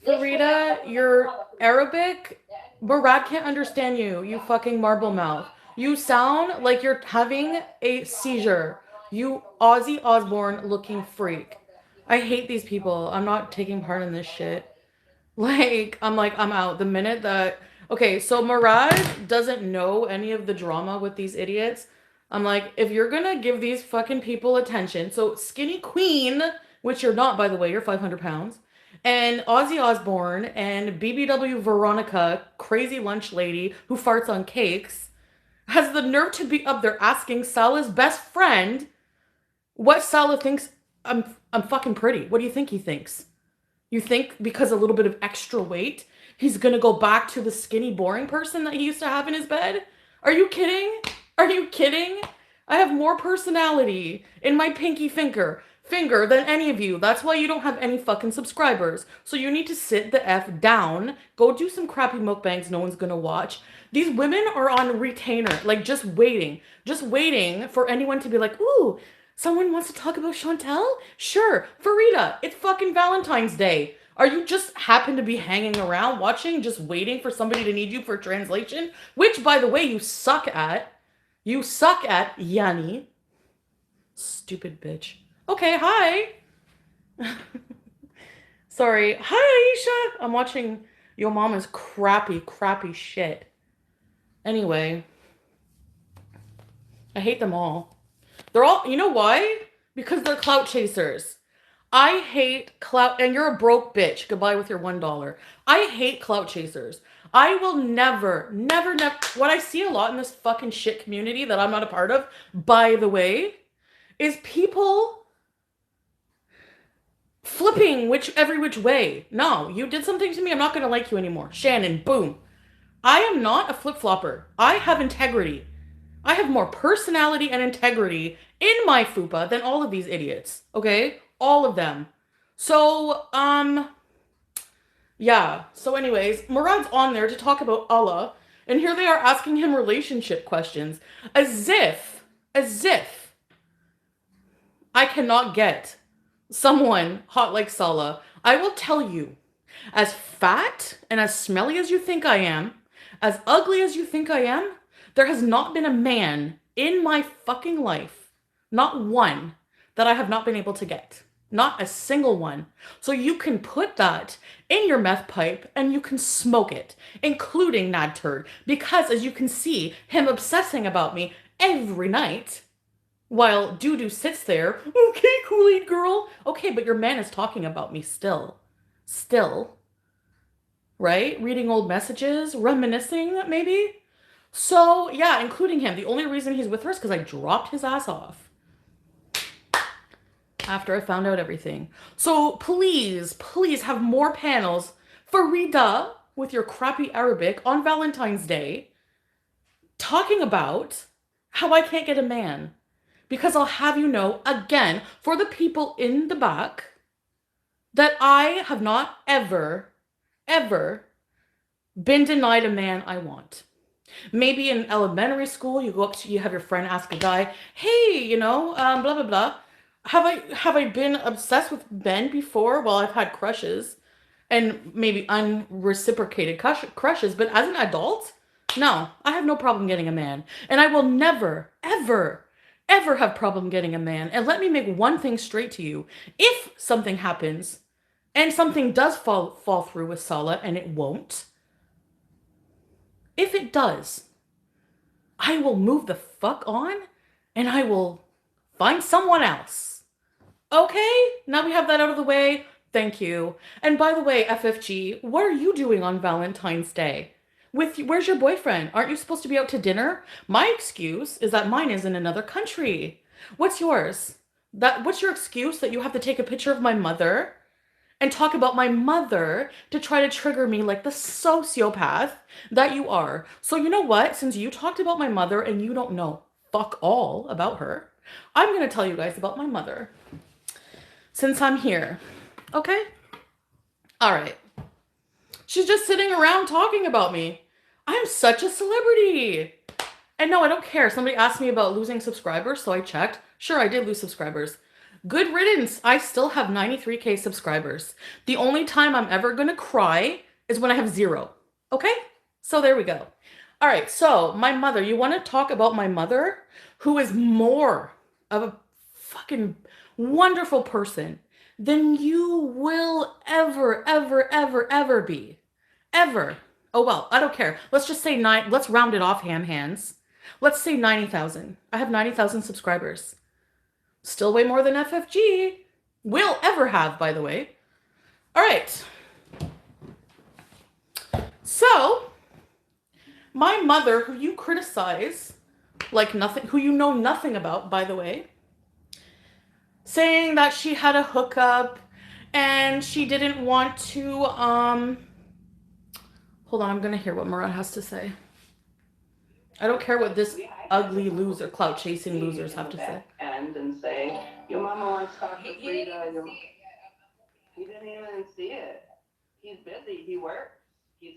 Farida, you're Arabic. Murad can't understand you, you fucking marble mouth. You sound like you're having a seizure. You Ozzy Osbourne looking freak. I hate these people. I'm not taking part in this shit. I'm out. The minute that, okay, so Murad doesn't know any of the drama with these idiots. I'm like, if you're gonna give these fucking people attention, so Skinny Queen, which you're not, by the way, you're 500 pounds, and Ozzy Osbourne and BBW Veronica, crazy lunch lady who farts on cakes, has the nerve to be up there asking Salah's best friend what Salah thinks I'm fucking pretty. What do you think he thinks? You think because a little bit of extra weight, he's gonna go back to the skinny, boring person that he used to have in his bed? Are you kidding? Are you kidding? I have more personality in my pinky finger than any of you. That's why you don't have any fucking subscribers. So you need to sit the F down. Go do some crappy mukbangs no one's gonna watch. These women are on retainer, like just waiting for anyone to be like, ooh, someone wants to talk about Chantel? Sure. Farida, it's fucking Valentine's Day. Are you just happen to be hanging around watching, just waiting for somebody to need you for translation? Which, by the way, you suck at. You suck at, Yanni. Stupid bitch. Okay, hi. Sorry. Hi, Aisha. I'm watching your mama's crappy shit. Anyway, I hate them all. They're all, you know why? Because they're clout chasers. I hate clout, and you're a broke bitch. Goodbye with your $1. I hate clout chasers. I will never, what I see a lot in this fucking shit community that I'm not a part of, by the way, is people flipping every which way. No, you did something to me, I'm not gonna like you anymore. Shannon, boom. I am not a flip-flopper. I have integrity. I have more personality and integrity in my fupa than all of these idiots. Okay? All of them. So, yeah. So anyways, Murad's on there to talk about Allah, and here they are asking him relationship questions. As if I cannot get someone hot like Salah. I will tell you, as fat and as smelly as you think I am, as ugly as you think I am, there has not been a man in my fucking life, not one, that I have not been able to get. Not a single one. So you can put that in your meth pipe and you can smoke it, including Nad Turd, because as you can see, him obsessing about me every night while Doodoo sits there, okay, Kool-Aid girl. Okay, but your man is talking about me still. Still. Right? Reading old messages, reminiscing, maybe? So, yeah, including him. The only reason he's with her is because I dropped his ass off after I found out everything. So, please have more panels for Rida with your crappy Arabic on Valentine's Day talking about how I can't get a man. Because I'll have you know, again, for the people in the back, that I have not ever been denied a man I want. Maybe in elementary school, you go up to, you have your friend ask a guy, hey, blah, blah, blah. Have I been obsessed with men before? Well, I've had crushes and maybe unreciprocated crushes, but as an adult, no, I have no problem getting a man. And I will never, ever have problem getting a man. And let me make one thing straight to you. If something happens and something does fall through with Salah, and it won't, if it does, I will move the fuck on and I will find someone else. Okay? Now we have that out of the way. Thank you. And by the way, FFG, what are you doing on Valentine's Day? Where's your boyfriend? Aren't you supposed to be out to dinner? My excuse is that mine is in another country. What's yours? What's your excuse that you have to take a picture of my mother and talk about my mother to try to trigger me like the sociopath that you are? So you know what? Since you talked about my mother and you don't know fuck all about her, I'm going to tell you guys about my mother. Since I'm here. Okay? All right. She's just sitting around talking about me. I'm such a celebrity. And no, I don't care. Somebody asked me about losing subscribers, so I checked. Sure, I did lose subscribers. Good riddance. I still have 93K subscribers. The only time I'm ever gonna cry is when I have 0. Okay? So there we go. All right, so my mother, you want to talk about my mother, who is more of a fucking wonderful person than you will ever be. Ever. Oh, well, I don't care. Let's just say let's round it off, hands. Let's say 90,000. I have 90,000 subscribers. Still way more than FFG will ever have, by the way. All right. So, my mother, who you criticize like nothing, who you know nothing about, by the way, saying that she had a hookup and she didn't want to, hold on, I'm gonna hear what Murad has to say. I don't care what this ugly loser, clout chasing losers have to say. And say, your mama wants to talk to Frida. He didn't even see it. He's busy. He works. He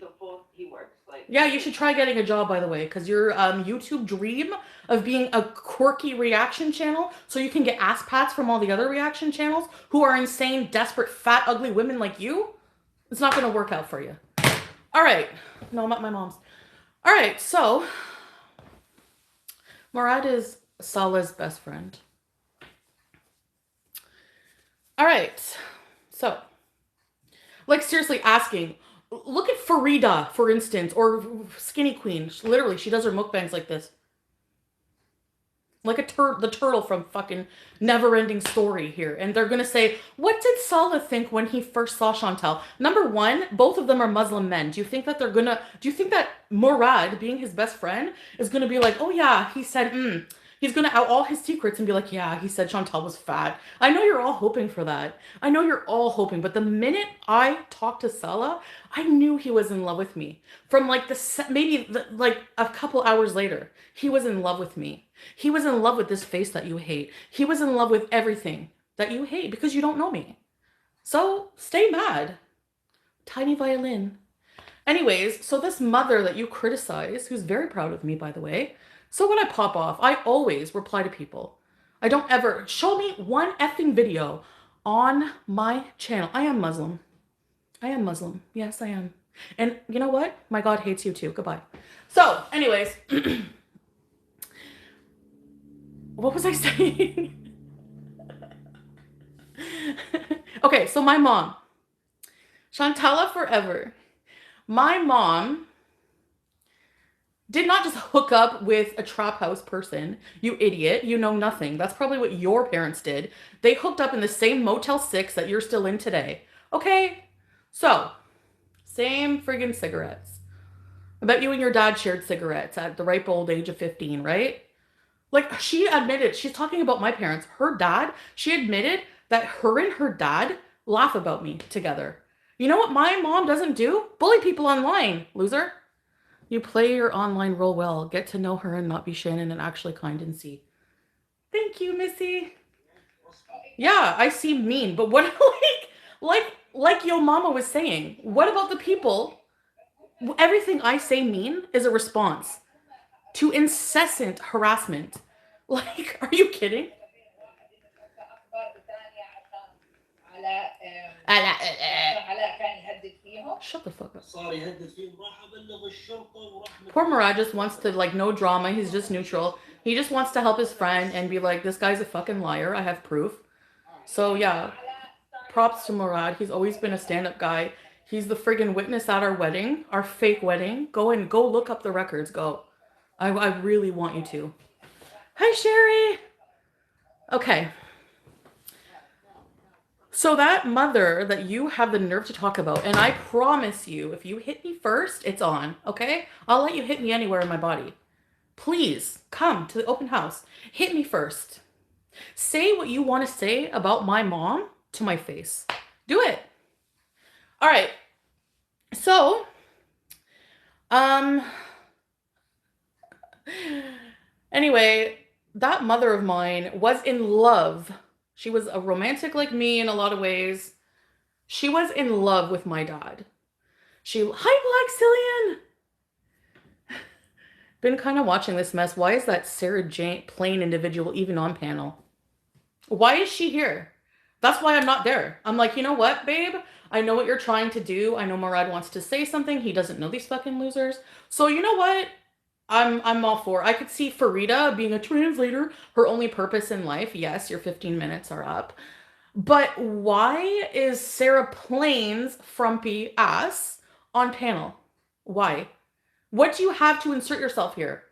works like. Yeah, you should try getting a job, by the way, because your YouTube dream of being a quirky reaction channel so you can get ass pats from all the other reaction channels who are insane, desperate, fat, ugly women like you, it's not going to work out for you. All right. No, I'm at my mom's. All right, so Murad is Salah's best friend. All right, so, like, seriously asking, look at Farida, for instance, or Skinny Queen. Literally, she does her mukbangs like this. Like the turtle from fucking Never-Ending Story here. And they're going to say, what did Salah think when he first saw Chantal? Number one, both of them are Muslim men. Do you think that Murad, being his best friend, is going to be like, oh yeah, he said, he's going to out all his secrets and be like, yeah, he said Chantal was fat. I know you're all hoping for that. I know you're all hoping. But the minute I talked to Salah, I knew he was in love with me. From like like a couple hours later, he was in love with me. He was in love with this face that you hate. He was in love with everything that you hate because you don't know me. So stay mad. Tiny violin. Anyways, so this mother that you criticize, who's very proud of me, by the way, so when I pop off, I always reply to people. I don't ever, show me one effing video on my channel. I am Muslim. I am Muslim. Yes, I am. And you know what? My God hates you too. Goodbye. So, anyways, what was I saying? Okay, so my mom. Chantala forever. My mom did not just hook up with a trap house person. You idiot. You know nothing. That's probably what your parents did. They hooked up in the same Motel 6 that you're still in today. Okay? So, same friggin' cigarettes. I bet you and your dad shared cigarettes at the ripe old age of 15, right? Like, she admitted, she's talking about my parents. Her dad, she admitted that her and her dad laugh about me together. You know what my mom doesn't do? Bully people online, loser. You play your online role well. Get to know her and not be Shannon and actually kind and see. Thank you, Missy. Yeah, I seem mean, but what, like Yo Mama was saying, what about the people? Everything I say mean is a response to incessant harassment. Like, are you kidding? Shut the fuck up. Poor Murad just wants to, like, no drama. He's just neutral. He just wants to help his friend and be like, this guy's a fucking liar. I have proof. So, yeah. Props to Murad. He's always been a stand-up guy. He's the friggin' witness at our wedding. Our fake wedding. Go look up the records. Go. I really want you to. Hi, Sherry. Okay. So that mother that you have the nerve to talk about, and I promise you, if you hit me first, it's on, okay? I'll let you hit me anywhere in my body. Please, come to the open house. Hit me first. Say what you want to say about my mom to my face. Do it. All right. So, anyway, that mother of mine was in love. She was a romantic like me in a lot of ways. She was in love with my dad. Hi, Black Cillian! Been kind of watching this mess. Why is that Sarah Jane plain individual even on panel? Why is she here? That's why I'm not there. I'm like, you know what, babe? I know what you're trying to do. I know Murad wants to say something. He doesn't know these fucking losers. So you know what? I'm all for. I could see Farida being a translator. Her only purpose in life. Yes, your 15 minutes are up. But why is Sarah Plain's frumpy ass on panel? Why? What do you have to insert yourself here?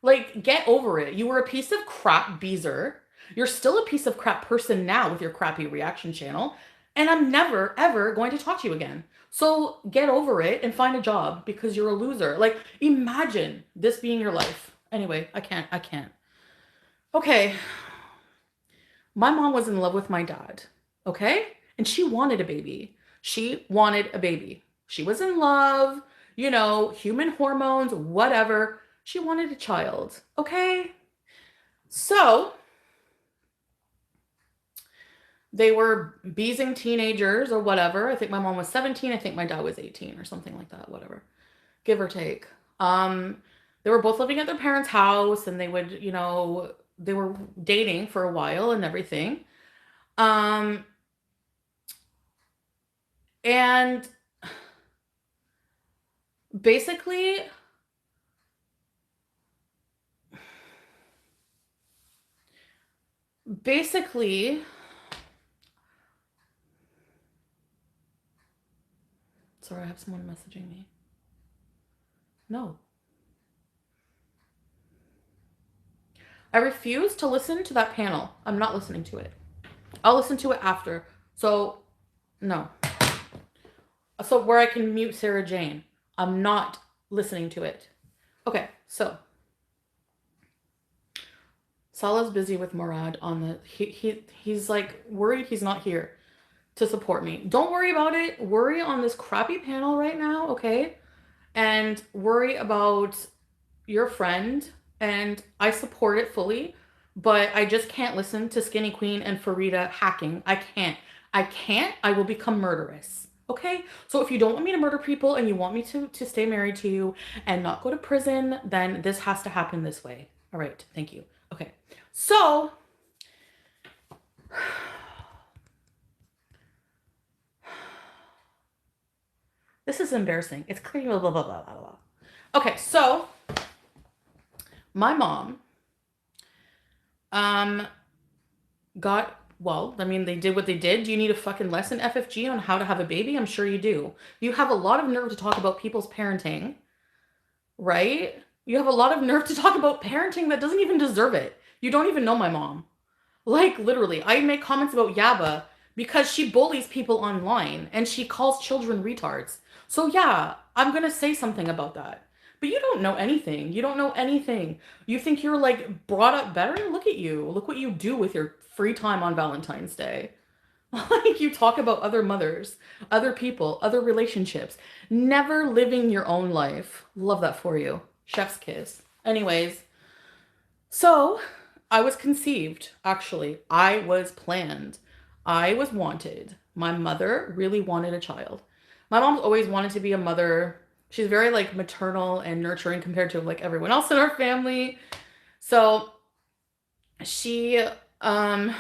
Like, get over it. You were a piece of crap, Beezer. You're still a piece of crap person now with your crappy reaction channel. And I'm never, ever going to talk to you again. So get over it and find a job because you're a loser. Like, imagine this being your life. Anyway, I can't. Okay. My mom was in love with my dad. Okay? And she wanted a baby. She wanted a baby. She was in love, you know, human hormones, whatever. She wanted a child. Okay? So they were beezing teenagers or whatever. I think my mom was 17. I think my dad was 18 or something like that, whatever. Give or take. They were both living at their parents' house and they would, you know, they were dating for a while and everything. Um, and basically, basically, sorry, I have someone messaging me. No. I refuse to listen to that panel. I'm not listening to it. I'll listen to it after. So, no. So, where I can mute Sarah Jane. I'm not listening to it. Okay, so. Salah's busy with Murad on the. He's like worried he's not here to support me. Don't worry about it. Worry on this crappy panel right now, okay? And worry about your friend. And I support it fully, but I just can't listen to Skinny Queen and Farida hacking. I can't. I will become murderous. Okay? So if you don't want me to murder people and you want me to stay married to you and not go to prison, then this has to happen this way. All right. Thank you. Okay. So this is embarrassing. It's clear, blah, blah, blah, blah, blah. Okay, so my mom got, well, I mean, they did what they did. Do you need a fucking lesson, FFG, on how to have a baby? I'm sure you do. You have a lot of nerve to talk about people's parenting, right? You have a lot of nerve to talk about parenting that doesn't even deserve it. You don't even know my mom. Like, literally, I make comments about Yaba because she bullies people online and she calls children retards. So yeah, I'm gonna say something about that. But you don't know anything. You don't know anything. You think you're like brought up better? Look at you. Look what you do with your free time on Valentine's Day. Like you talk about other mothers, other people, other relationships, never living your own life. Love that for you. Chef's kiss. Anyways, so I was conceived, actually. I was planned. I was wanted. My mother really wanted a child. My mom's always wanted to be a mother. She's very like maternal and nurturing compared to like everyone else in our family. So she um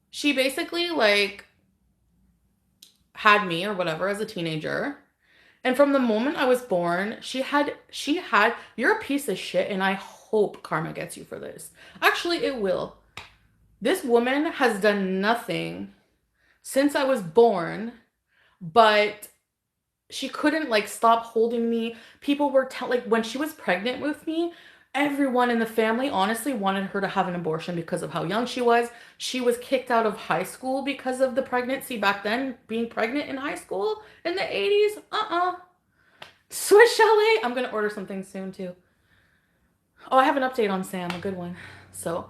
she basically like had me or whatever as a teenager. And from the moment I was born, she had you're a piece of shit and I hope karma gets you for this. Actually, it will. This woman has done nothing since I was born, but she couldn't like stop holding me. People were like when she was pregnant with me, everyone in the family honestly wanted her to have an abortion because of how young she was. She was kicked out of high school because of the pregnancy back then, being pregnant in high school in the 80s. Swiss Chalet. I'm gonna order something soon too. Oh, I have an update on Sam, a good one. So,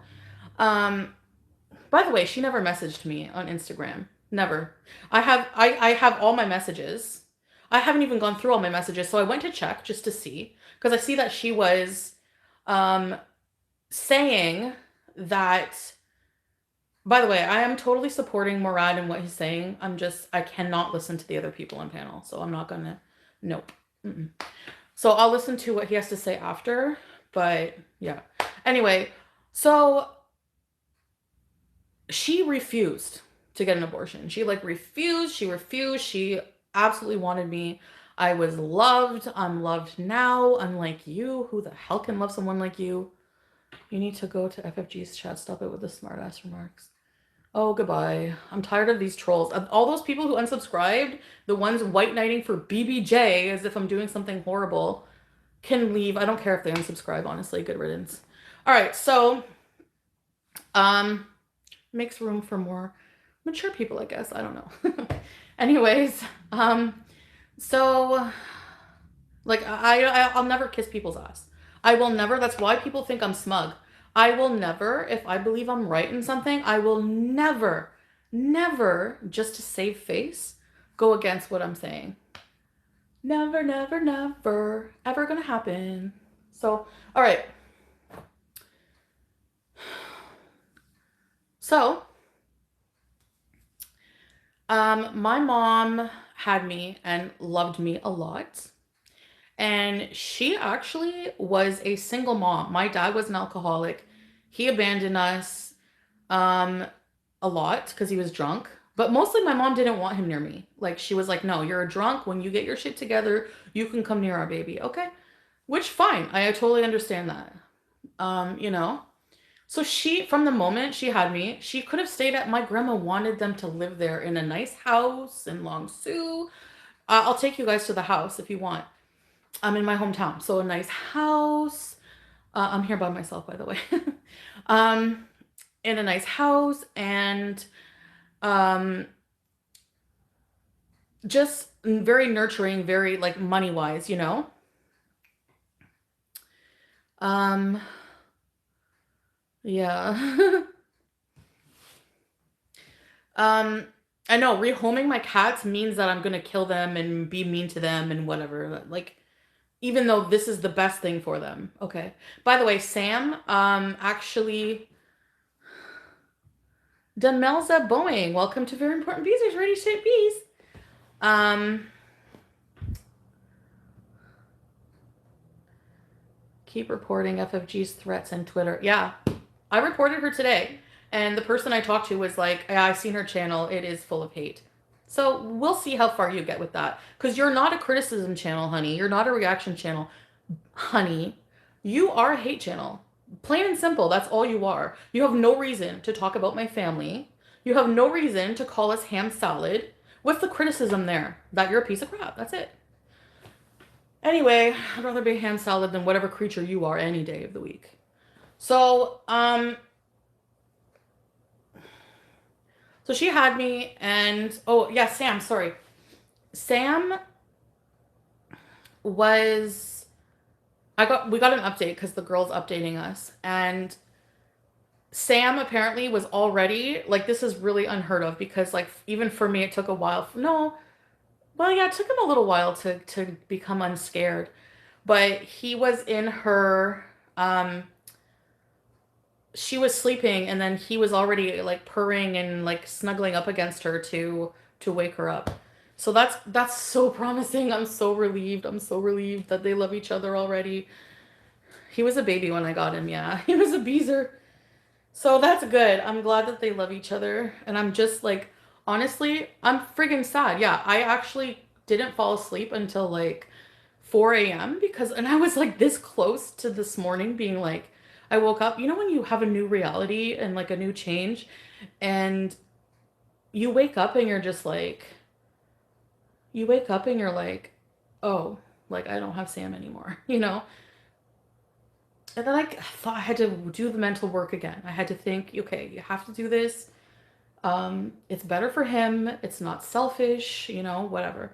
by the way, she never messaged me on Instagram. Never. I have all my messages. I haven't even gone through all my messages, so I went to check just to see because I see that she was saying that. By the way, I am totally supporting Murad and what he's saying. I cannot listen to the other people on panel, so I'm not gonna. Nope. Mm-mm. So I'll listen to what he has to say after. But yeah. Anyway, so she refused to get an abortion. She like refused. She refused. She absolutely wanted me. I was loved. I'm loved now. Unlike you, who the hell can love someone like you? You need to go to FFG's chat. Stop it with the smartass remarks. Oh, goodbye. I'm tired of these trolls. All those people who unsubscribed, the ones white knighting for BBJ as if I'm doing something horrible, can leave. I don't care if they unsubscribe, honestly. Good riddance. All right, so makes room for more mature people, I guess. I don't know. Anyways, so like I'll never kiss people's ass. I will never. That's why people think I'm smug. I will never, if I believe I'm right in something, I will never, never, just to save face, go against what I'm saying. Never, never, never, ever gonna happen. So, all right. So, my mom had me and loved me a lot. And she actually was a single mom. My dad was an alcoholic. He abandoned us um, a lot because he was drunk. But mostly my mom didn't want him near me. Like she was like, no, you're a drunk. When you get your shit together, you can come near our baby. Okay. Which fine. I totally understand that. You know. So she, from the moment she had me, she could have stayed at my grandma wanted them to live there in a nice house in Long Sault. I'll take you guys to the house if you want. I'm in my hometown, so a nice house. I'm here by myself, by the way. um, in a nice house and um, just very nurturing, very like money wise, you know. Um, yeah. um, I know rehoming my cats means that I'm gonna kill them and be mean to them and whatever. Like even though this is the best thing for them. Okay. By the way, Sam, actually, Demelza Boeing, welcome to Very Important Bees. There's Ready Shit Bees. Keep reporting FFG's threats on Twitter. Yeah, I reported her today, and the person I talked to was like, yeah, I've seen her channel. It is full of hate. So we'll see how far you get with that. Because you're not a criticism channel, honey. You're not a reaction channel, honey. You are a hate channel. Plain and simple, that's all you are. You have no reason to talk about my family. You have no reason to call us ham salad. What's the criticism there? That you're a piece of crap. That's it. Anyway, I'd rather be ham salad than whatever creature you are any day of the week. So, so she had me and, oh, yeah, Sam, sorry. Sam was, we got an update because the girl's updating us. And Sam apparently was already, like, this is really unheard of because, like, even for me, it took a while. No, well, yeah, it took him a little while to become unscared. But he was in her, she was sleeping and then he was already like purring and like snuggling up against her to wake her up. So that's so promising. I'm so relieved. I'm so relieved that they love each other already. He was a baby when I got him, yeah. He was a beezer. So that's good. I'm glad that they love each other. And I'm just like, honestly, I'm friggin' sad. Yeah, I actually didn't fall asleep until like 4 a.m. because, and I was like this close to this morning being like, I woke up, you know, when you have a new reality and like a new change and you wake up and you're just like, you wake up and you're like, oh, like I don't have Sam anymore, you know? And then I thought I had to do the mental work again. I had to think, okay, you have to do this. It's better for him. It's not selfish, you know, whatever.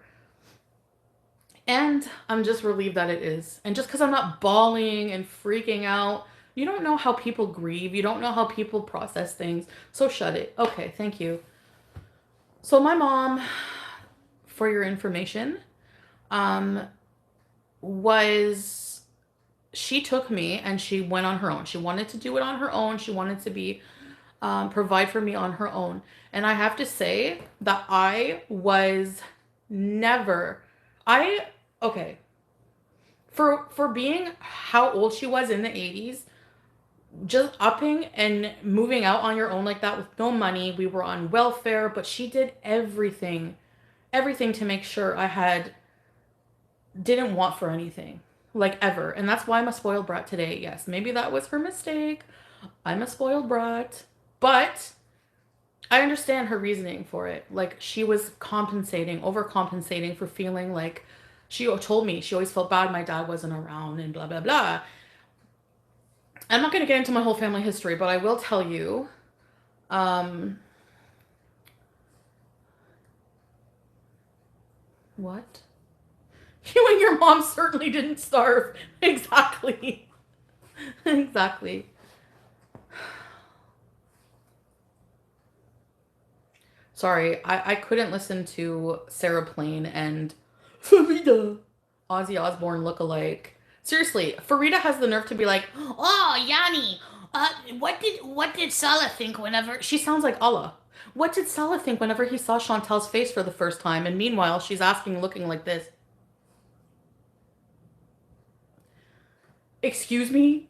And I'm just relieved that it is. And just because I'm not bawling and freaking out, you don't know how people grieve. You don't know how people process things. So shut it. Okay, thank you. So my mom, for your information, was, she took me and she went on her own. She wanted to do it on her own. She wanted to be, provide for me on her own. And I have to say that I was never, okay, for being how old she was in the 80s, just upping and moving out on your own like that with no money. We were on welfare, but she did everything to make sure didn't want for anything, like ever. And that's why I'm a spoiled brat today. Yes, maybe that was her mistake. I'm a spoiled brat. But I understand her reasoning for it. Like she was compensating, overcompensating for feeling like she told me she always felt bad my dad wasn't around and blah blah blah. I'm not going to get into my whole family history, but I will tell you um what? You and your mom certainly didn't starve. Exactly. Exactly. Sorry, I couldn't listen to Sarah Plain and Farida, Ozzy Osbourne look-alike. Seriously, Farida has the nerve to be like, "Oh, Yanni, what did Salah think whenever she sounds like Allah? What did Salah think whenever he saw Chantel's face for the first time?" And meanwhile, she's asking, looking like this. Excuse me,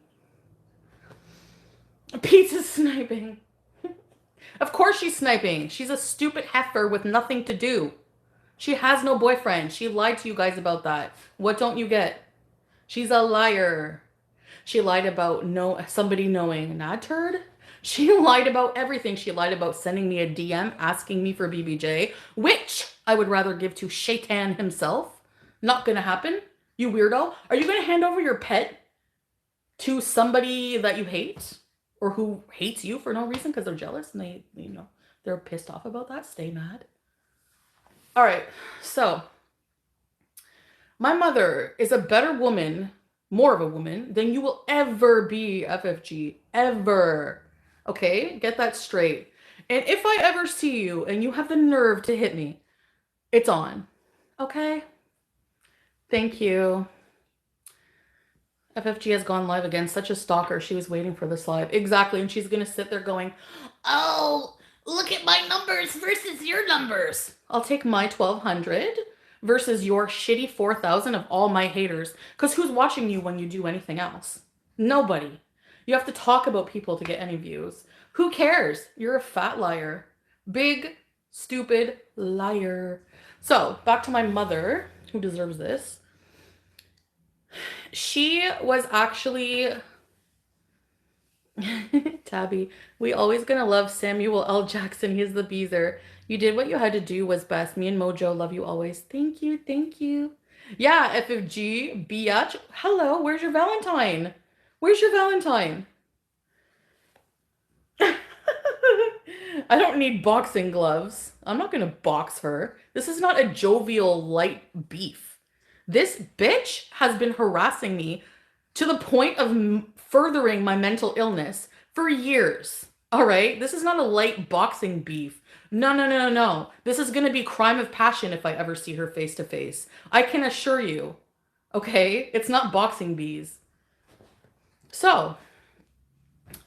Pizza's sniping. Of course she's sniping. She's a stupid heifer with nothing to do. She has no boyfriend. She lied to you guys about that. What don't you get? She's a liar. She lied about somebody knowing Nad Turd. She lied about everything. She lied about sending me a DM asking me for BBJ, which I would rather give to Shaitan himself. Not gonna happen. You weirdo. Are you gonna hand over your pet to somebody that you hate? Or who hates you for no reason because they're jealous and they're pissed off about that? Stay mad. All right, so my mother is a better woman, more of a woman, than you will ever be, FFG. Ever. Okay? Get that straight. And if I ever see you and you have the nerve to hit me, it's on. Okay? Thank you. FFG has gone live again. Such a stalker. She was waiting for this live. Exactly. And she's going to sit there going, "Oh, look at my numbers versus your numbers." I'll take my 1,200 versus your shitty 4,000 of all my haters. Because who's watching you when you do anything else? Nobody. You have to talk about people to get any views. Who cares? You're a fat liar. Big, stupid liar. So, back to my mother, who deserves this. She was actually Tabby, we always gonna love Samuel L. Jackson. He's the Beezer. You did what you had to do was best. Me and Mojo love you always. Thank you, thank you. Yeah, FFG, biatch. Hello, where's your Valentine? Where's your Valentine? I don't need boxing gloves. I'm not gonna box her. This is not a jovial light beef. This bitch has been harassing me to the point of furthering my mental illness for years. All right? This is not a light boxing beef. No, no, no, no, no. This is going to be crime of passion if I ever see her face to face. I can assure you. Okay? It's not boxing bees. So,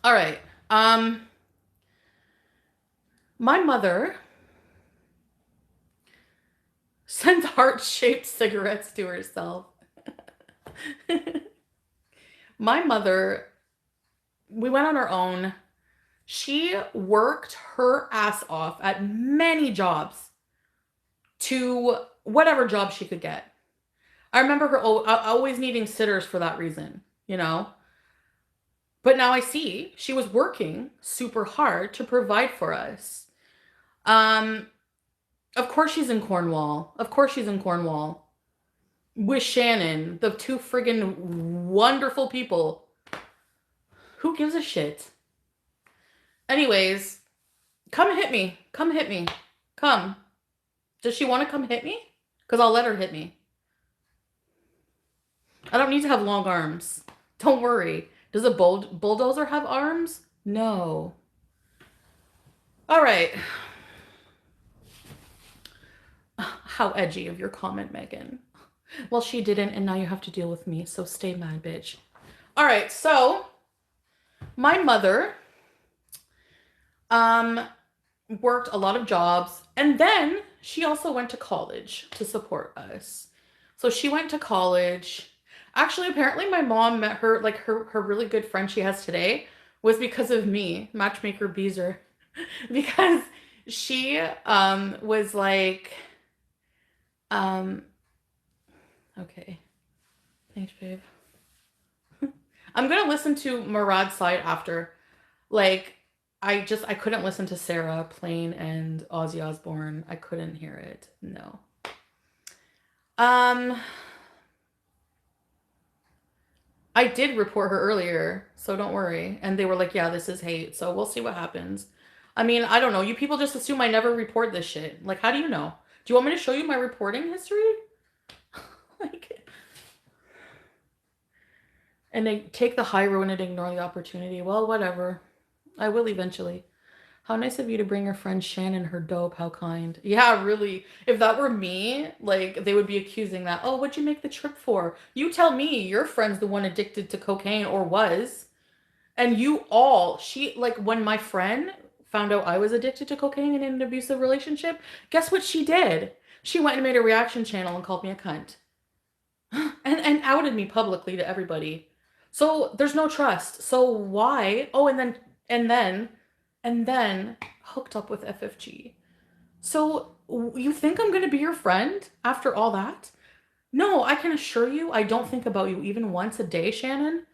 all right. My mother sends heart-shaped cigarettes to herself. My mother, we went on our own. She worked her ass off at many jobs to whatever job she could get. I remember her always needing sitters for that reason, you know? But now I see she was working super hard to provide for us. Of course she's in Cornwall. Of course she's in Cornwall. With Shannon, the two friggin' wonderful people. Who gives a shit? Anyways, come hit me. Come hit me. Come. Does she want to come hit me? Because I'll let her hit me. I don't need to have long arms. Don't worry. Does a bulldozer have arms? No. All right. How edgy of your comment, Megan. Well, she didn't, and now you have to deal with me, so stay mad, bitch. All right, so my mother worked a lot of jobs, and then she also went to college to support us. So she went to college. Actually, apparently my mom met her, like her really good friend she has today. was because of me, matchmaker Beezer, because she was like, um, okay, thanks, babe. I'm gonna listen to Murad's side after. Like, I couldn't listen to Sarah Plain and Ozzy Osbourne. I couldn't hear it. No. Um, I did report her earlier, so don't worry. And they were like, yeah, this is hate. So we'll see what happens. I mean, I don't know. You people just assume I never report this shit. Like, how do you know? Do you want me to show you my reporting history? Like, and they take the high road and ignore the opportunity. Well, whatever. I will eventually. How nice of you to bring your friend Shannon her dope. How kind. Yeah, really. If that were me, like, they would be accusing that. Oh, what'd you make the trip for? You tell me your friend's the one addicted to cocaine or was. And you all, like, when my friend found out I was addicted to cocaine and in an abusive relationship, guess what she did? She went and made a reaction channel and called me a cunt. And outed me publicly to everybody. So there's no trust. So why? Oh, and then and then hooked up with FFG. So you think I'm going to be your friend after all that? No, I can assure you I don't think about you even once a day, Shannon,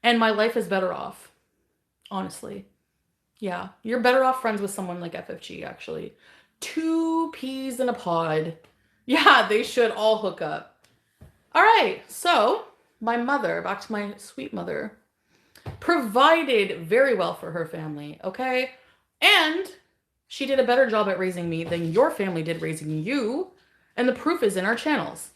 and my life is better off. Honestly. Yeah, you're better off friends with someone like FFG, actually. Two peas in a pod. Yeah, they should all hook up. All right, so my mother, back to my sweet mother, provided very well for her family, okay? And she did a better job at raising me than your family did raising you, and the proof is in our channels.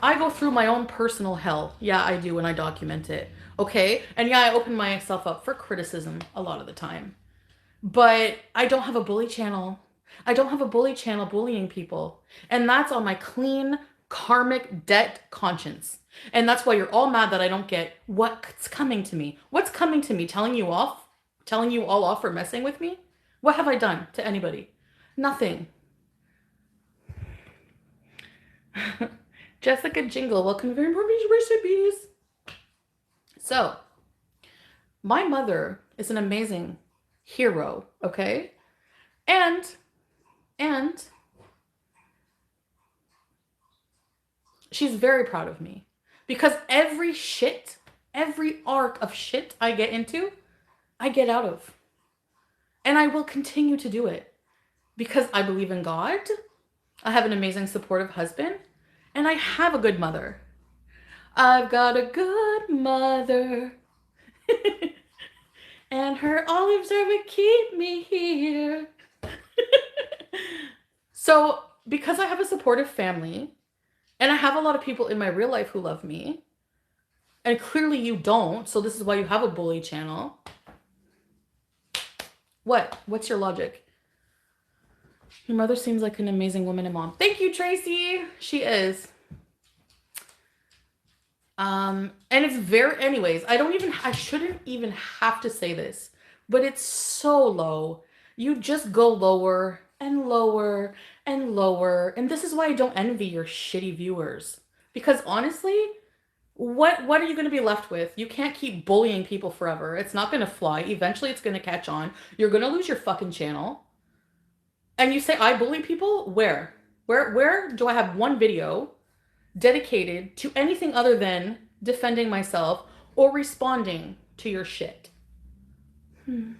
I go through my own personal hell. Yeah, I do, and I document it. Okay? And yeah, I open myself up for criticism a lot of the time. But I don't have a bully channel. I don't have a bully channel bullying people. And that's on my clean, karmic debt conscience. And that's why you're all mad that I don't get what's coming to me. What's coming to me? Telling you off? Telling you all off for messing with me? What have I done to anybody? Nothing. Jessica Jingle, welcome to Very Important Recipes. So, my mother is an amazing hero, okay? And she's very proud of me. Because every arc of shit I get into, I get out of. And I will continue to do it. Because I believe in God, I have an amazing supportive husband, and I have a good mother. I've got a good mother. And her olives are what keep me here. So, because I have a supportive family, and I have a lot of people in my real life who love me, and clearly you don't, so this is why you have a bully channel. What? What's your logic? Your mother seems like an amazing woman and mom. Thank you, Tracy. She is. And it's very, anyways, I shouldn't even have to say this, but it's so low. You just go lower and lower and lower. And this is why I don't envy your shitty viewers. Because honestly, what are you going to be left with? You can't keep bullying people forever. It's not going to fly. Eventually it's going to catch on. You're going to lose your fucking channel. And you say I bully people? Where do I have one video dedicated to anything other than defending myself or responding to your shit? I'm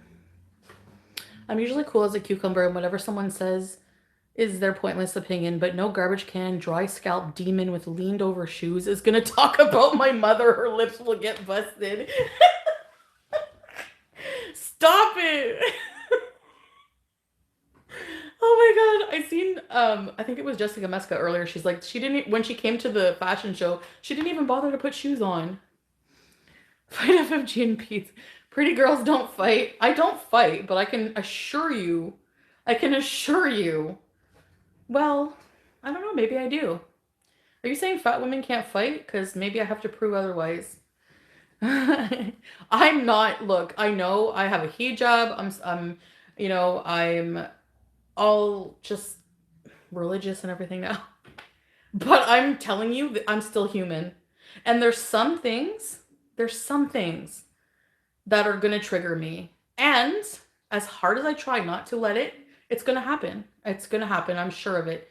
usually cool as a cucumber, and whatever someone says is their pointless opinion, but no garbage can, dry scalp demon with leaned over shoes is gonna talk about my mother. Her lips will get busted. Stop it. Oh my god, I seen I think it was Jessica Meska earlier. She's like, when she came to the fashion show, she didn't even bother to put shoes on. Fight FFG and Pete. Pretty girls don't fight. I don't fight, but I can assure you, well, I don't know, maybe I do. Are you saying fat women can't fight? Because maybe I have to prove otherwise. I'm not, look, I know I have a hijab. I'm all just religious and everything now. But I'm telling you that I'm still human. And there's some things that are gonna trigger me. And as hard as I try not to let it, it's gonna happen. It's gonna happen. I'm sure of it.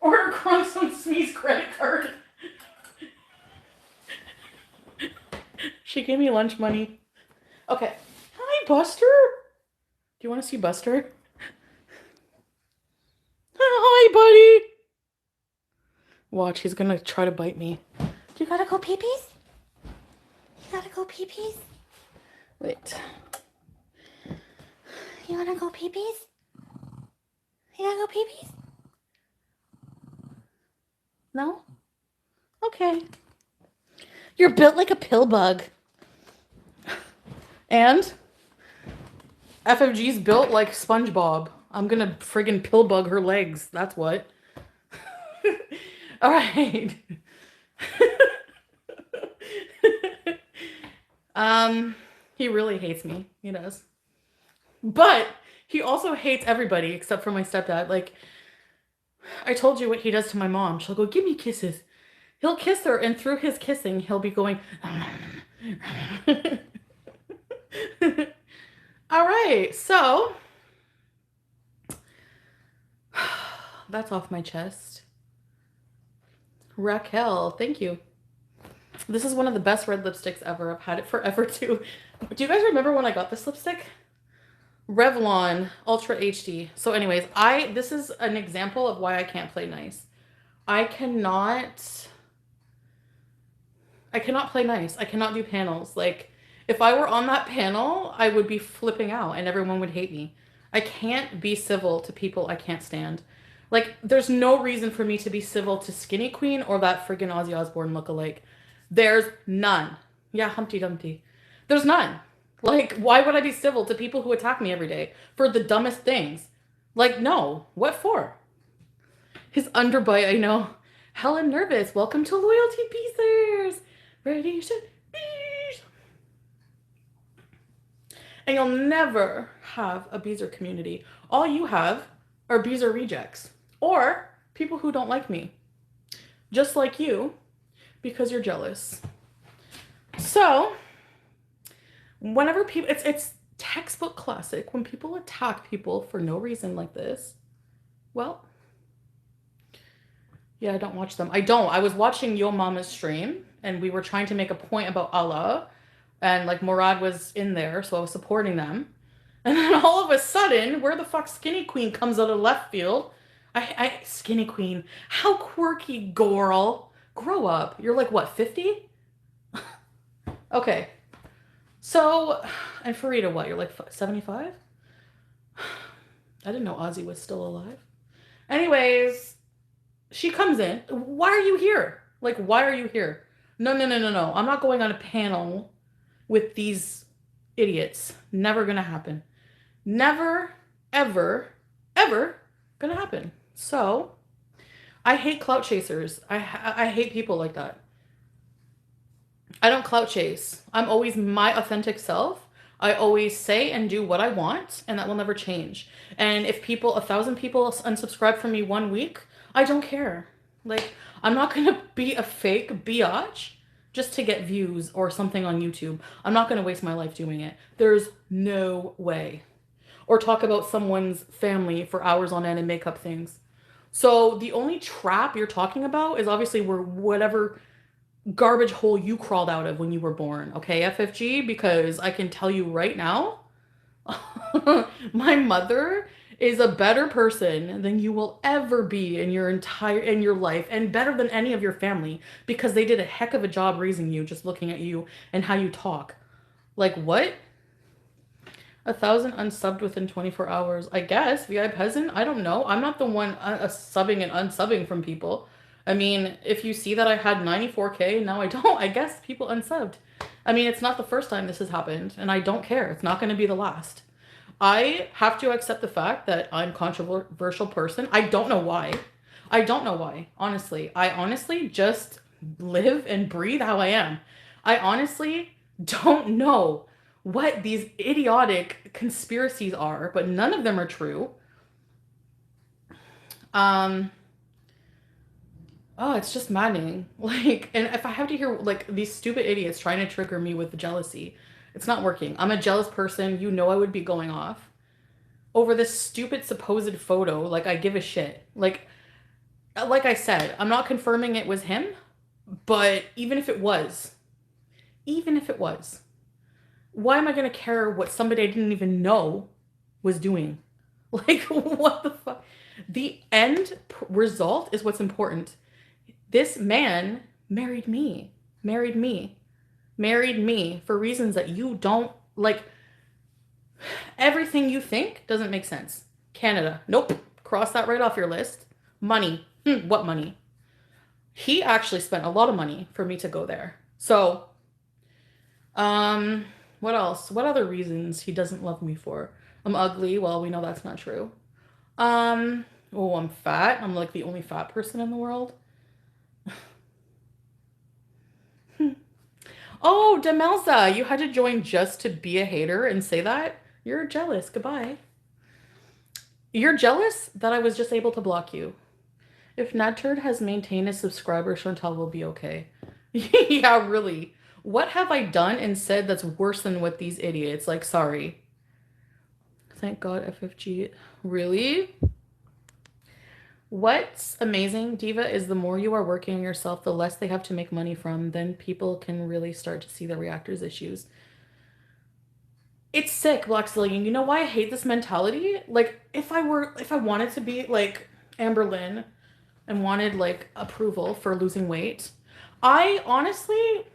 Order Crunks on Smee's credit card. She gave me lunch money. Okay. Hi, Buster. Do you want to see Buster? Hi, buddy. Watch, he's gonna try to bite me. You gotta go pee-pees? You gotta go pee-pees? Wait. You wanna go pee-pees? You gotta go pee-pees? No? Okay. You're built like a pill bug. And FFG's built like SpongeBob. I'm gonna friggin' pill bug her legs. That's what. All right. He really hates me. He does. But he also hates everybody except for my stepdad. Like, I told you what he does to my mom. She'll go, give me kisses. He'll kiss her, and through his kissing, he'll be going. All right, so that's off my chest. Raquel, thank you. This is one of the best red lipsticks ever. I've had it forever too. Do you guys remember when I got this lipstick? Revlon Ultra HD. So anyways, this is an example of why I can't play nice. I cannot play nice. I cannot do panels. Like, if I were on that panel, I would be flipping out and everyone would hate me. I can't be civil to people I can't stand. Like, there's no reason for me to be civil to Skinny Queen or that friggin' Ozzy Osbourne lookalike. There's none. Yeah, Humpty Dumpty. There's none. Like, why would I be civil to people who attack me every day for the dumbest things? Like, no. What for? His underbite, I know. Helen Nervous, welcome to Loyalty Piecers. Ready to bees. And you'll never have a Beezer community. All you have are Beezer rejects. Or people who don't like me. Just like you, because you're jealous. So, whenever people, it's textbook classic, when people attack people for no reason like this, well, yeah, I don't watch them. I don't. I was watching Yo Mama's stream, and we were trying to make a point about Allah, and like Murad was in there, so I was supporting them. And then all of a sudden, where the fuck Skinny Queen comes out of left field? Skinny Queen, how quirky, girl. Grow up. You're like, what, 50? Okay. So, and Farida, what? You're like 75? I didn't know Ozzy was still alive. Anyways, she comes in. Why are you here? Like, why are you here? No. I'm not going on a panel with these idiots. Never gonna happen. Never, ever, ever gonna happen. So, I hate clout chasers. I hate people like that. I don't clout chase. I'm always my authentic self. I always say and do what I want, and that will never change. And if 1,000 people unsubscribe from me 1 week, I don't care. Like, I'm not gonna be a fake biatch just to get views or something on YouTube. I'm not gonna waste my life doing it. There's no way. Or talk about someone's family for hours on end and make up things. So the only trap you're talking about is obviously whatever garbage hole you crawled out of when you were born, okay, FFG? Because I can tell you right now, my mother is a better person than you will ever be in your life, and better than any of your family, because they did a heck of a job raising you, just looking at you and how you talk. Like, what? 1,000 unsubbed within 24 hours. I guess. VI Peasant? I don't know. I'm not the one subbing and unsubbing from people. I mean, if you see that I had 94K and now I don't, I guess people unsubbed. I mean, it's not the first time this has happened, and I don't care. It's not going to be the last. I have to accept the fact that I'm a controversial person. I don't know why. I don't know why, honestly. I honestly just live and breathe how I am. I honestly don't know what these idiotic conspiracies are, but none of them are true. Oh, it's just maddening. Like, and if I have to hear like these stupid idiots trying to trigger me with jealousy, it's not working. I'm a jealous person. You know I would be going off over this stupid supposed photo. Like I give a shit. Like I said, I'm not confirming it was him, but even if it was, why am I gonna care what somebody I didn't even know was doing? Like, what the fuck? The end result is what's important. This man married me, married me, married me for reasons that you don't like. Everything you think doesn't make sense. Canada, nope. Cross that right off your list. Money, what money? He actually spent a lot of money for me to go there. So, um, what else? What other reasons he doesn't love me for? I'm ugly. Well, we know that's not true. Um, oh, I'm fat. I'm like the only fat person in the world. Oh, Demelza, you had to join just to be a hater and say that? You're jealous. Goodbye. You're jealous that I was just able to block you. If NatTurd has maintained his subscriber, Chantal will be okay. Yeah, really. What have I done and said that's worse than what these idiots? Like, sorry. Thank God FFG. Really? What's amazing, Diva, is the more you are working on yourself, the less they have to make money from. Then people can really start to see the reactors' issues. It's sick, Black Zillion. You know why I hate this mentality? Like, if I wanted to be like Amber Lynn and wanted like approval for losing weight, I honestly,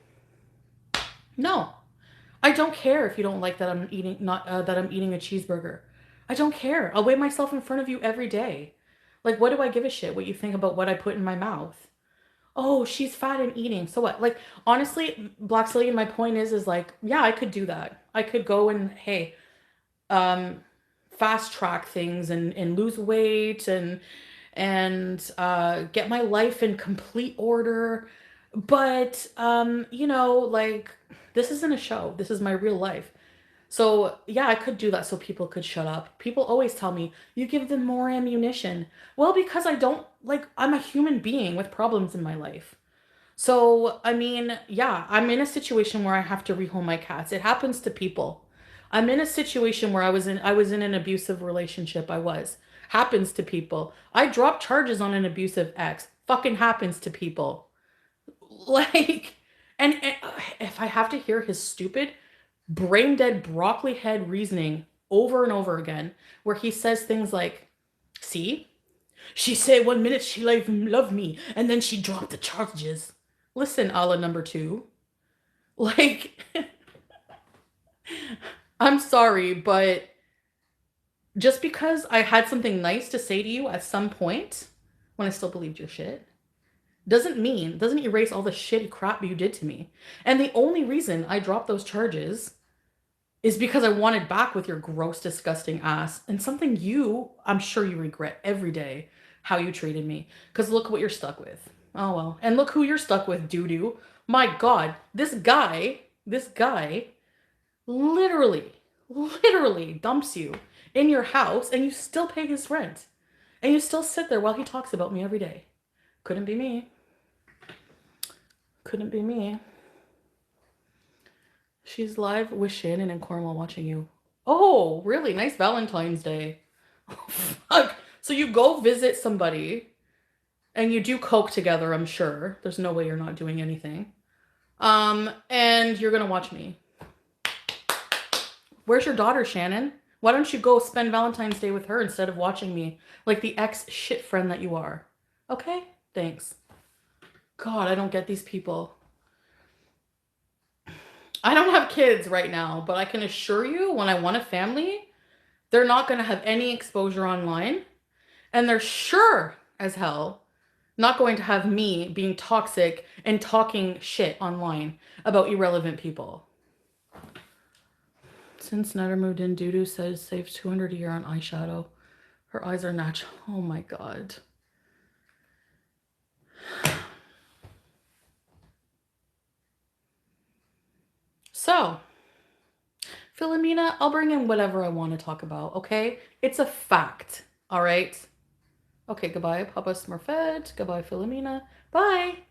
no. I don't care if you don't like that I'm eating not that I'm eating a cheeseburger. I don't care. I'll weigh myself in front of you every day. Like, what do I give a shit what you think about what I put in my mouth? Oh, she's fat and eating. So what? Like, honestly, Black Zillion, my point is like, yeah, I could do that. I could go and hey, um, fast track things and lose weight and get my life in complete order. But you know, like this isn't a show. This is my real life. So, yeah, I could do that so people could shut up. People always tell me, you give them more ammunition. Well, because I don't, like, I'm a human being with problems in my life. So, I mean, yeah, I'm in a situation where I have to rehome my cats. It happens to people. I'm in a situation where I was in an abusive relationship. I was. Happens to people. I dropped charges on an abusive ex. Fucking happens to people. Like, and if I have to hear his stupid brain dead broccoli head reasoning over and over again, where he says things like, see, she said 1 minute she loved me, and then she dropped the charges. Listen, Allah number two. Like, I'm sorry, but just because I had something nice to say to you at some point, when I still believed your shit, doesn't erase all the shitty crap you did to me. And the only reason I dropped those charges is because I wanted back with your gross, disgusting ass and something I'm sure you regret every day how you treated me. Because look what you're stuck with. Oh well. And look who you're stuck with, doo doo. My God, this guy literally, literally dumps you in your house and you still pay his rent. And you still sit there while he talks about me every day. Couldn't be me. Couldn't be me. She's live with Shannon and Cornwall watching you. Oh, really? Nice Valentine's Day. Oh, fuck. So you go visit somebody and you do coke together, I'm sure. There's no way you're not doing anything. And you're gonna watch me. Where's your daughter, Shannon? Why don't you go spend Valentine's Day with her instead of watching me like the ex shit friend that you are? Okay? Thanks. God, I don't get these people. I don't have kids right now, but I can assure you when I want a family, they're not going to have any exposure online. And they're sure as hell not going to have me being toxic and talking shit online about irrelevant people. Since Nutter moved in, Doodoo says saves 200 a year on eyeshadow. Her eyes are natural. Oh my God. So, Philomena, I'll bring in whatever I want to talk about, okay? It's a fact, all right? Okay, goodbye, Papa Smurfette. Goodbye, Philomena. Bye.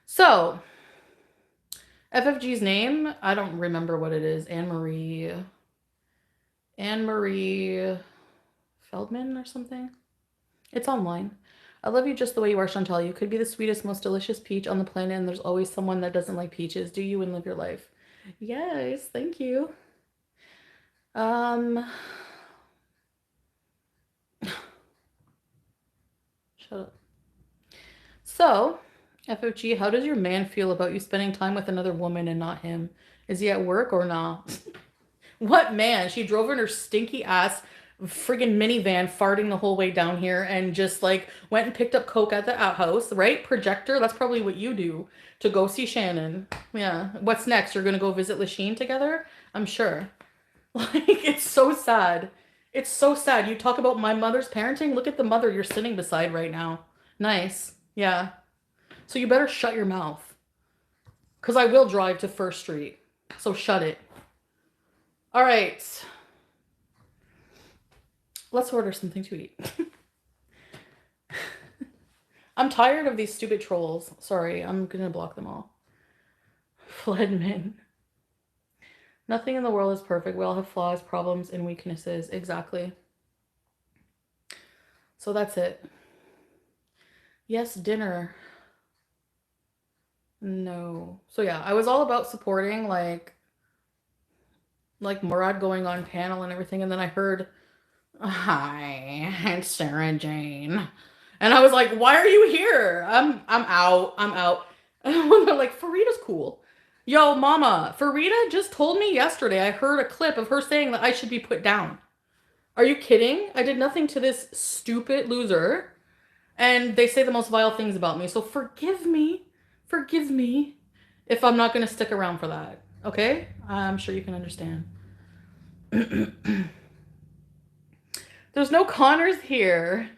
So, FFG's name, I don't remember what it is. Anne-Marie Feldman or something. It's online. I love you just the way you are, Chantal. You could be the sweetest, most delicious peach on the planet, and there's always someone that doesn't like peaches. Do you and live your life? Yes, thank you. Um, shut up. So, FFG, how does your man feel about you spending time with another woman and not him? Is he at work or not? What man? She drove in her stinky ass friggin' minivan farting the whole way down here and just like went and picked up coke at the outhouse, right? Projector, that's probably what you do to go see Shannon. Yeah. What's next? You're gonna go visit Lachine together? I'm sure. Like, it's so sad. It's so sad. You talk about my mother's parenting. Look at the mother you're sitting beside right now. Nice. Yeah. So you better shut your mouth. Because I will drive to First Street. So shut it. All right. Let's order something to eat. I'm tired of these stupid trolls. Sorry, I'm gonna block them all. Fledman. Nothing in the world is perfect. We all have flaws, problems, and weaknesses. Exactly. So that's it. Yes, dinner. No. So yeah, I was all about supporting like Murad going on panel and everything, and then I heard, "Hi, it's Sarah Jane," and I was like, "Why are you here? I'm out. I'm out." And they're like, "Farida's cool." Yo, mama, Farida just told me yesterday. I heard a clip of her saying that I should be put down. Are you kidding? I did nothing to this stupid loser, and they say the most vile things about me. So forgive me if I'm not gonna stick around for that. Okay? I'm sure you can understand. There's no Connors here.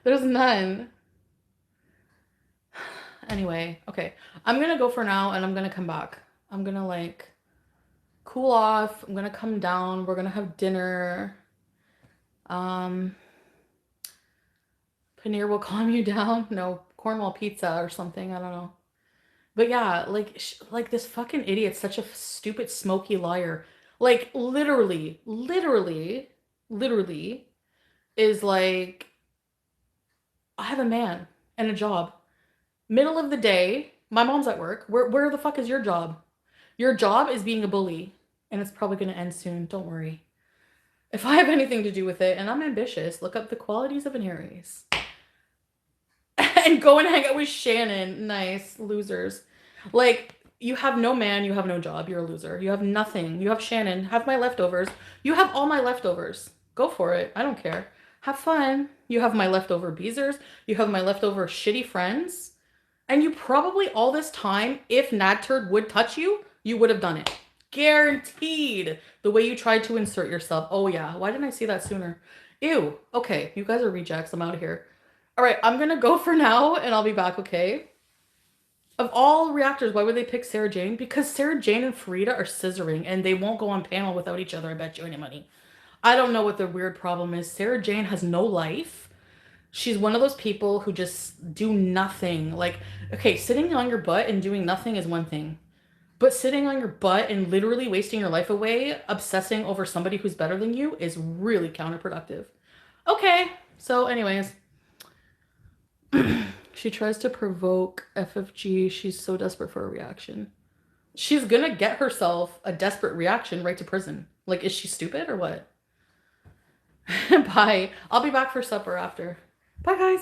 There's none. Anyway, okay. I'm gonna go for now and I'm gonna come back. I'm gonna like cool off. I'm gonna come down. We're gonna have dinner. Paneer will calm you down. No, Cornwall pizza or something. I don't know. But yeah, like this fucking idiot's such a stupid smoky liar. Like literally is like, I have a man and a job. Middle of the day, my mom's at work. Where the fuck is your job? Your job is being a bully, and it's probably gonna end soon. Don't worry. If I have anything to do with it, and I'm ambitious, look up the qualities of an Aries. And go and hang out with Shannon. Nice. Losers. Like, you have no man, you have no job, you're a loser. You have nothing. You have Shannon. Have my leftovers. You have all my leftovers. Go for it. I don't care. Have fun. You have my leftover beezers. You have my leftover shitty friends. And you probably all this time, if Nadturd would touch you, you would have done it. Guaranteed. The way you tried to insert yourself. Oh yeah, why didn't I see that sooner? Ew. Okay, you guys are rejects. I'm out of here. All right, I'm gonna go for now and I'll be back, okay? Of all reactors, why would they pick Sarah Jane? Because Sarah Jane and Farida are scissoring and they won't go on panel without each other, I bet you any money. I don't know what their weird problem is. Sarah Jane has no life. She's one of those people who just do nothing. Like, okay, sitting on your butt and doing nothing is one thing. But sitting on your butt and literally wasting your life away, obsessing over somebody who's better than you is really counterproductive. Okay, so anyways. She tries to provoke FFG. She's so desperate for a reaction. She's gonna get herself a desperate reaction right to prison. Like, is she stupid or what? Bye. I'll be back for supper after. Bye, guys.